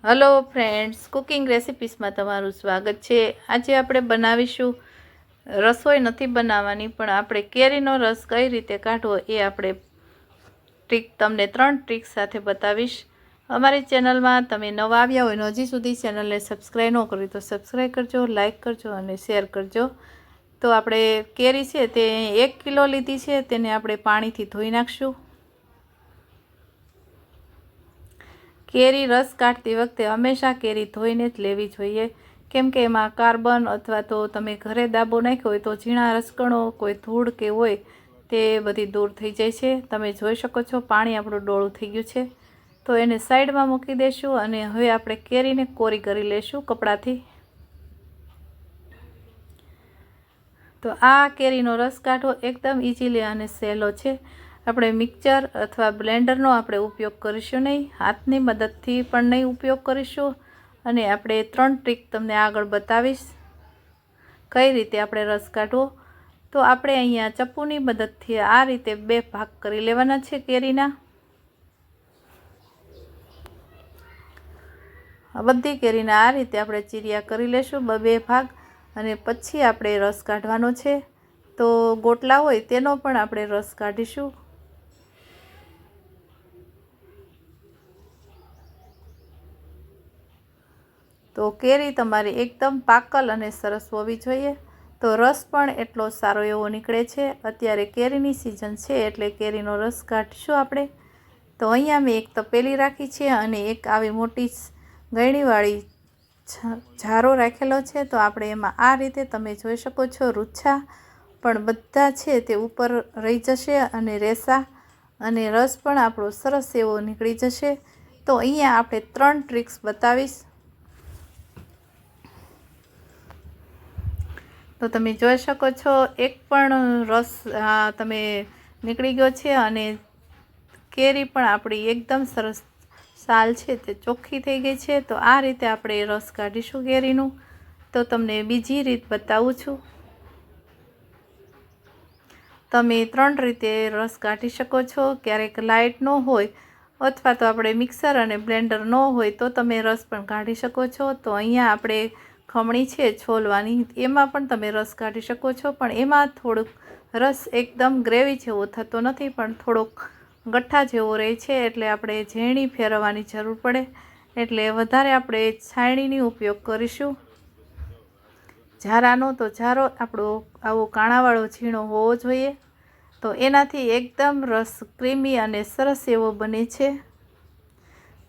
Hello friends, cooking રેસિપીસમાં તમારું સ્વાગત છે। આજે આપણે બનાવીશું, રસોઈ નથી બનાવવાની પણ આપણે કેરીનો રસ કઈ રીતે કાઢવો એ આપણે તમને 3 ટ્રીક સાથે બતાવીશ। અમારી ચેનલમાં તમે નવા આવ્યા હોય ને હજી સુધી ચેનલને સબસ્ક્રાઈબ ન કરી તો સબસ્ક્રાઈબ કરજો, લાઈક કરજો અને શેર કરજો। તો આપણે કેરી છે તે 1 કિલો લીધી છે, તેને આપણે પાણીથી ધોઈ નાખશું। કેરી રસ કાઢતી વખતે હંમેશા કેરી ધોઈને જ લેવી જોઈએ, કેમ કે એમાં કાર્બન અથવા તો તમે ઘરે દાબો નાખ્યો હોય તો ઝીણા રસકણો, કોઈ ધૂળ કે હોય તે બધી દૂર થઈ જાય છે। તમે જોઈ શકો છો પાણી આપણું ડોળું થઈ ગયું છે, તો એને સાઈડમાં મૂકી દઈશું અને હવે આપણે કેરીને કોરી કરી લઈશું કપડાથી। તો આ કેરીનો રસ કાઢવો એકદમ ઇઝીલી અને સહેલો છે। આપણે મિક્સર અથવા બ્લેન્ડરનો આપણે ઉપયોગ કરીશું નહીં, હાથની મદદથી પણ નહીં ઉપયોગ કરીશું। અને આપણે 3 ટ્રીક તમને આગળ બતાવીશ કઈ રીતે આપણે રસ કાઢવો। તો આપણે અહીંયા ચપ્પુની મદદથી આ રીતે 2 ભાગ કરી લેવાના છે કેરીના। બધી કેરીના આ રીતે આપણે ચીરિયા કરી લેશું 2 ભાગ, અને પછી આપણે રસ કાઢવાનો છે। તો ગોટલા હોય તેનો પણ આપણે રસ કાઢીશું। તો કેરી તમારી એકદમ પાકલ અને સરસ હોવી જોઈએ, તો રસ પણ એટલો સારો એવો નીકળે છે। અત્યારે કેરીની સિઝન છે એટલે કેરીનો રસ કાઢીશું આપણે। તો અહીંયા મેં એક તપેલી રાખી છે અને એક આવી મોટી ગળણીવાળી જારો રાખેલો છે। તો આપણે એમાં આ રીતે તમે જોઈ શકો છો રૂછા પણ બધા છે તે ઉપર રહી જશે અને રેસા અને રસ પણ આપણો સરસ એવો નીકળી જશે। તો અહીંયા આપણે 3 ટ્રીક્સ બતાવીશ। તો તમે જોઈ શકો છો એક પણ રસ તમે નીકળી ગયો છે અને કેરી પણ આપણી એકદમ સરસ સાલ છે તે ચોખ્ખી થઈ ગઈ છે। તો આ રીતે આપણે રસ કાઢીશું કેરીનું। તો તમને બીજી રીત બતાવું છું। તમે 3 રીતે રસ કાઢી શકો છો। ક્યારેક લાઇટ ન હોય અથવા તો આપણે મિક્સર અને બ્લેન્ડર ન હોય તો તમે રસ પણ કાઢી શકો છો। તો અહીંયા આપણે ખમણી છે છોલવાની, એમાં પણ તમે રસ કાઢી શકો છો, પણ એમાં થોડુંક રસ એકદમ ગ્રેવી જેવો થતો નથી પણ થોડોક ગઠ્ઠા જેવો રહે છે, એટલે આપણે ઝેણી ફેરવવાની જરૂર પડે, એટલે વધારે આપણે છાયણીનો ઉપયોગ કરીશું। ઝારાનો તો ઝારો આપણો આવો કાણાવાળો ઝીણો હોવો જોઈએ, તો એનાથી એકદમ રસ ક્રીમી અને સરસ એવો બને છે।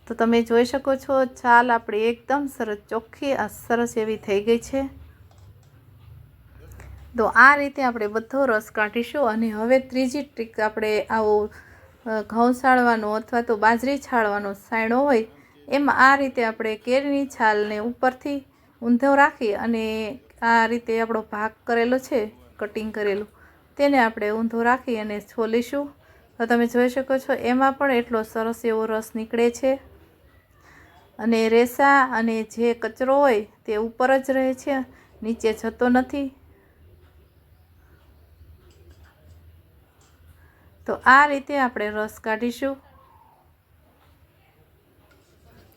તો તમે જોઈ શકો છો છાલ આપણી એકદમ સરસ ચોખ્ખી સરસ એવી થઈ ગઈ છે। તો આ રીતે આપણે બધો રસ કાઢીશું। અને હવે ત્રીજી ટ્રીક આપણે આવો ઘઉં છાળવાનો અથવા તો બાજરી છાળવાનો સાયણો હોય એમાં આ રીતે આપણે કેરીની છાલને ઉપરથી ઊંધો રાખી અને આ રીતે આપણો ભાગ કરેલો છે કટિંગ કરેલું, તેને આપણે ઊંધો રાખી અને છોલીશું। તો તમે જોઈ શકો છો એમાં પણ એટલો સરસ એવો રસ નીકળે છે અને રેસા અને જે કચરો હોય તે ઉપર જ રહે છે, નીચે જતો નથી। તો આ રીતે આપણે રસ કાઢીશું।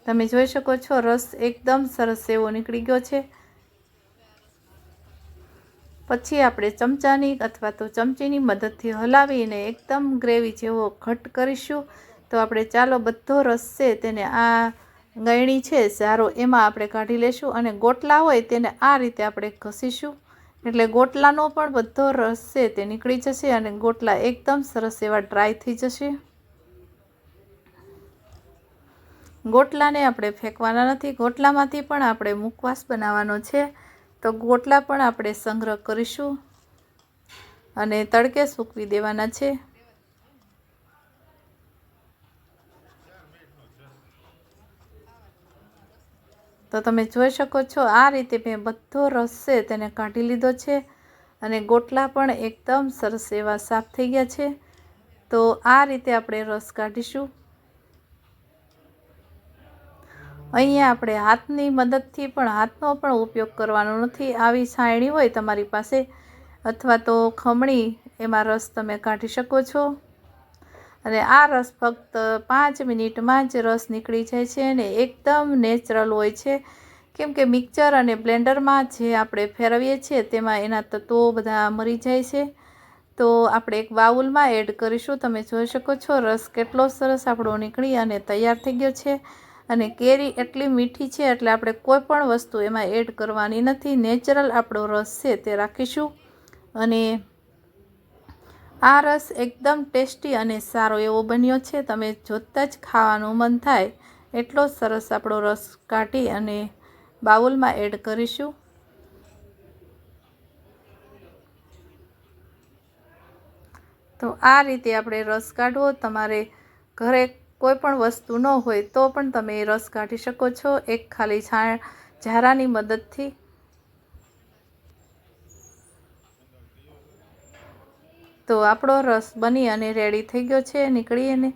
તમે જોઈ શકો છો રસ એકદમ સરસ એવો નીકળી ગયો છે। પછી આપણે ચમચાની અથવા તો ચમચીની મદદથી હલાવીને એકદમ ગ્રેવી જેવો ઘટ કરીશું। તો આપણે ચાલો બધો રસ છે તેને આ ગળણી છે જારો એમાં આપણે કાઢી લેશું, અને ગોટલા હોય તેને આ રીતે આપણે ઘસીશું, એટલે ગોટલાનો પણ બધો રસ છે તે નીકળી જશે અને ગોટલા એકદમ સરસ એવા ડ્રાય થઈ જશે। ગોટલાને આપણે ફેંકવાના નથી, ગોટલામાંથી પણ આપણે મુખવાસ બનાવવાનો છે। તો ગોટલા પણ આપણે સંગ્રહ કરીશું અને તડકે સૂકવી દેવાના છે। તો તમે જોઈ શકો છો આ રીતે મેં બધો રસ છે તેને કાઢી લીધો છે અને ગોટલા પણ એકદમ સરસ એવા સાફ થઈ ગયા છે। તો આ રીતે આપણે રસ કાઢીશું। અહીંયા આપણે હાથની મદદથી પણ હાથનો પણ ઉપયોગ કરવાનો નથી, આવી છાયણી હોય તમારી પાસે અથવા તો ખમણી એમાં રસ તમે કાઢી શકો છો। અને આ રસ ફક્ત 5 મિનિટમાં જ રસ નીકળી જાય છે અને એકદમ નેચરલ હોય છે, કેમ કે મિક્સર અને બ્લેન્ડરમાં જે આપણે ફેરવીએ છીએ તેમાં એના તત્વો બધા મરી જાય છે. તો આપણે એક બાઉલમાં એડ કરીશું. તમે જોઈ શકો છો રસ કેટલો સરસ આપણો નીકળી અને તૈયાર થઈ ગયો છે. અને કેરી એટલી મીઠી છે એટલે આપણે કોઈ પણ વસ્તુ એમાં એડ કરવાની નથી. નેચરલ આપણો રસ છે તે રાખીશું. અને આ રસ એકદમ ટેસ્ટી અને સારો એવો બન્યો છે. તમે જોતાં જ ખાવાનું મન થાય એટલો સરસ આપણો રસ કાઢી અને બાઉલમાં એડ કરીશું. તો આ રીતે આપણે રસ કાઢવો. તમારે ઘરે કોઈ પણ વસ્તુ ન હોય તો પણ તમે રસ કાઢી શકો છો એક ખાલી ઝારાની મદદથી. તો આપણો રસ બની અને રેડી થઈ ગયો છે નીકળીને.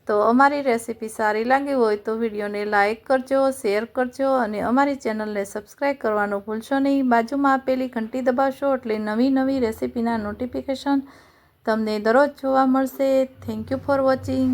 તો અમારી રેસીપી સારી લાગી હોય તો વિડીયોને લાઇક કરજો, શેર કરજો અને અમારી ચેનલને સબસ્ક્રાઈબ કરવાનું ભૂલશો નહીં. બાજુમાં આપેલી ઘંટી દબાવશો એટલે નવી રેસીપીના નોટિફિકેશન તમને દરરોજ જોવા મળશે. Thank you for watching.